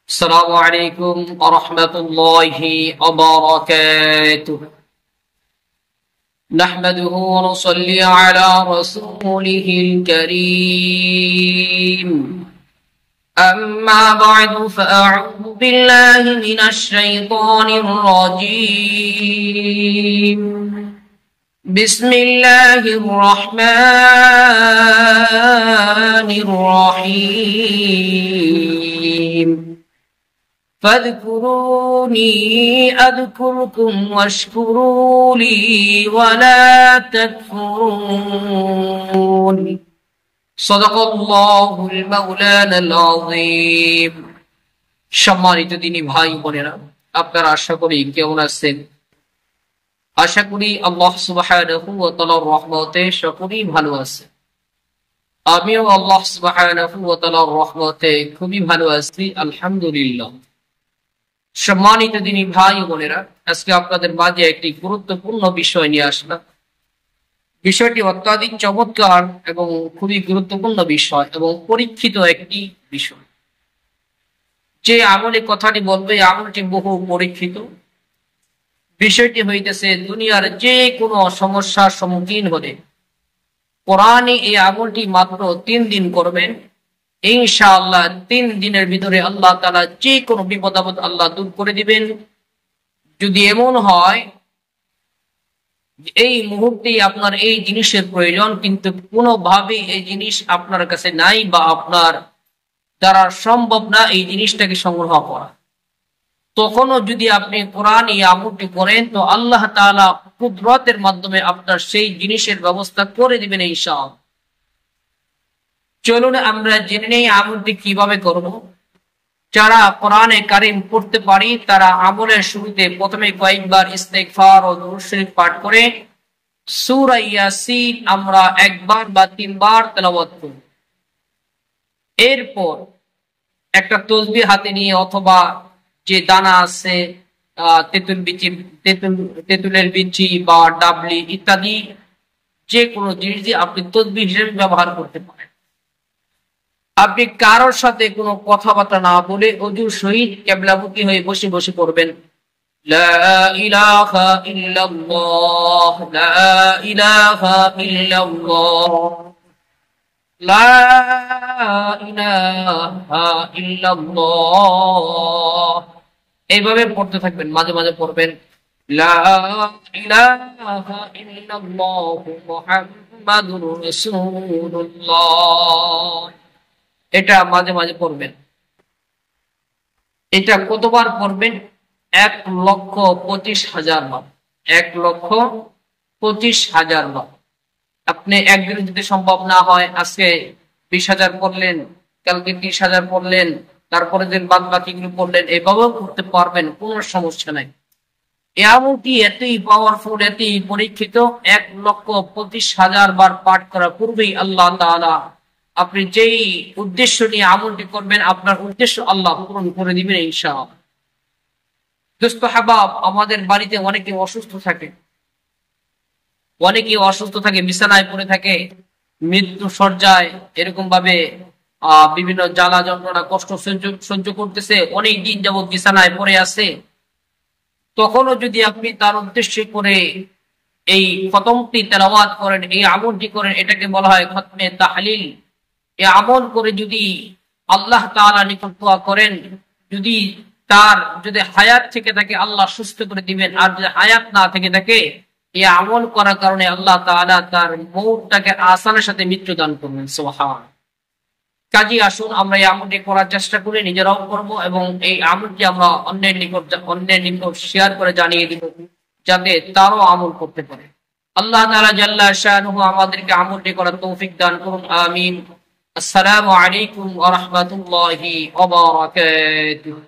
السلام عليكم ورحمة الله وبركاته. نحمده ونصلي على رسوله الكريم. أما بعد فأعوذ بالله من الشيطان الرجيم. بسم الله الرحمن الرحيم. فاذكروني أذكركم واشكروا لي ولا تكفرون. صدق الله المولانا العظيم. সম্মানিত দিনী ভাই বোনেরা, আপনারা আশা করি কেমন আছেন? আশা করি আল্লাহ সুবহানাহু ওয়া তাআলার রহমতে সকলেই ভালো আছে। আমিও আল্লাহ সুবহানাহু ওয়া তাআলার রহমতে খুবই ভালো আছি, আলহামদুলিল্লাহ। সম্মানিত দিনী ভাই বোনেরা, আজকে আপনাদের মাঝে একটি গুরুত্বপূর্ণ বিষয় নিয়ে আসলাম। বিষয়টি অত্যাধিক চমৎকার এবং খুবই গুরুত্বপূর্ণ বিষয় এবং পরীক্ষিত একটি বিষয়। যে আমলে কথাটি বলবে আমলটি বহু পরীক্ষিত। বিষয়টি হইতেছে দুনিয়ার যে কোনো সমস্যার সম্মুখীন হলে কোরআনে এই আমলটি মাত্র 3 দিন করবেন, ইনশাআল্লাহ 3 দিনের ভিতরে আল্লাহ তাআলা যে কোনো বিপদ আপদ আল্লাহ দূর করে দিবেন। যদি এমন হয় এই মুহূর্তে আপনার এই জিনিসের প্রয়োজন, কিন্তু কোনোভাবে এই জিনিস আপনার কাছে নাই বা আপনার দ্বারা সম্ভব না এই জিনিসটাকে সংগ্রহ করা, তখনও যদি আপনি কোরআন এই আমলটি করেন তো আল্লাহ তাআলা কুদরতের মাধ্যমে আপনার সেই জিনিসের ব্যবস্থা করে দিবেন ইনশাআল্লাহ। চলুন আমরা জেনে নেই আমলটি কিভাবে করব। যারা কোরআনে কারীম পড়তে পারি তারা আমলের শুরুতে প্রথমে কয়েকবার ইস্তেগফার ও দুরূদ শরীফ পাঠ করে সূরা ইয়াসিন আমরা 1 বার বা 3 বার তেলাওয়াত করব। এরপর একটা তাসবিহ হাতে নিয়ে অথবা যে দানা আছে তেঁতুলের বিচি বা ডাবলি ইত্যাদি যে কোনো জিনিস দিয়ে আপনি তাসবিহ হিসেবে ব্যবহার করতে পারেন। আপনি কারোর সাথে কোনো কথাবার্তা না বলে ওযুর সহিত কিবলামুখী হয়ে বসে বসে পড়বেন লা ইলাহা ইল্লাল্লাহ, লা ইলাহা ইল্লাল্লাহ, লা ইলাহা ইল্লাল্লাহ। এইভাবে পড়তে থাকবেন, মাঝে মাঝে পড়বেন লা ইলাহা ইল্লাল্লাহ মুহাম্মাদুর রাসূলুল্লাহ। এটা মাঝে মাঝে পড়বেন। এটা কতবার পড়বেন? 1,25,000 বার। 1,25,000 বার। আপনি একদিনে যদি সম্ভব না হয়, আজকে 20,000 পড়লেন, কালকে 30,000 পড়লেন, তারপরে দিন বাদ বাকিগুলো পড়লেন, এভাবেও করতে পারবেন, কোনো সমস্যা নাই। এমনকি এতই পাওয়ারফুল, এতই পরীক্ষিত, 1,25,000 বার পাঠ করার পূর্বেই আল্লাহ তাআলা আপনি যেই উদ্দেশ্য নিয়ে আমলটি করবেন আপনার উদ্দেশ্য আল্লাহ পূরণ করে দিবেন ইনশাআল্লাহ। দোস্ত হাবাব, আমাদের বাড়িতে অনেকে অসুস্থ থাকে, বিছানায় পড়ে থাকে, মৃত্যু শয্যায় এরকম ভাবে বিভিন্ন জ্বালা যন্ত্রণা কষ্ট সহ্য করতেছে, অনেক দিন যাবত বিছানায় পড়ে আছে। তখনও যদি আপনি তার উদ্দেশ্যে করে এই খতমটি তেলাওয়াত করেন, এই আমলটি করেন, এটাকে বলা হয় খতমে তাহলিল। এই আমল করে যদি আল্লাহ তাআলা নিকট দোয়া করেন, যদি হায়াত থেকে থাকে আল্লাহ সুস্থ করে দিবেন, আর যদি হায়াত না থেকে থাকে এই আমল করার কারণে আল্লাহ তাআলা তার মউতটাকে আসানের সাথে মৃত্যু দান করবেন। সুবহান। কাজী আসুন আমরা এই আমলটি করার চেষ্টা করি, নিজেরাও করব এবং এই আমলটি আমরা অন্যের নিকট শেয়ার করে জানিয়ে দিব যাতে তারও আমল করতে পারে। আল্লাহ তাআলা জাল্লা শানুহু আমাদেরকে আমলটি করার তৌফিক দান করুন, আমিন। আসসালামু আলাইকুম ওয়া রাহমাতুল্লাহি ওয়া বারাকাতুহু।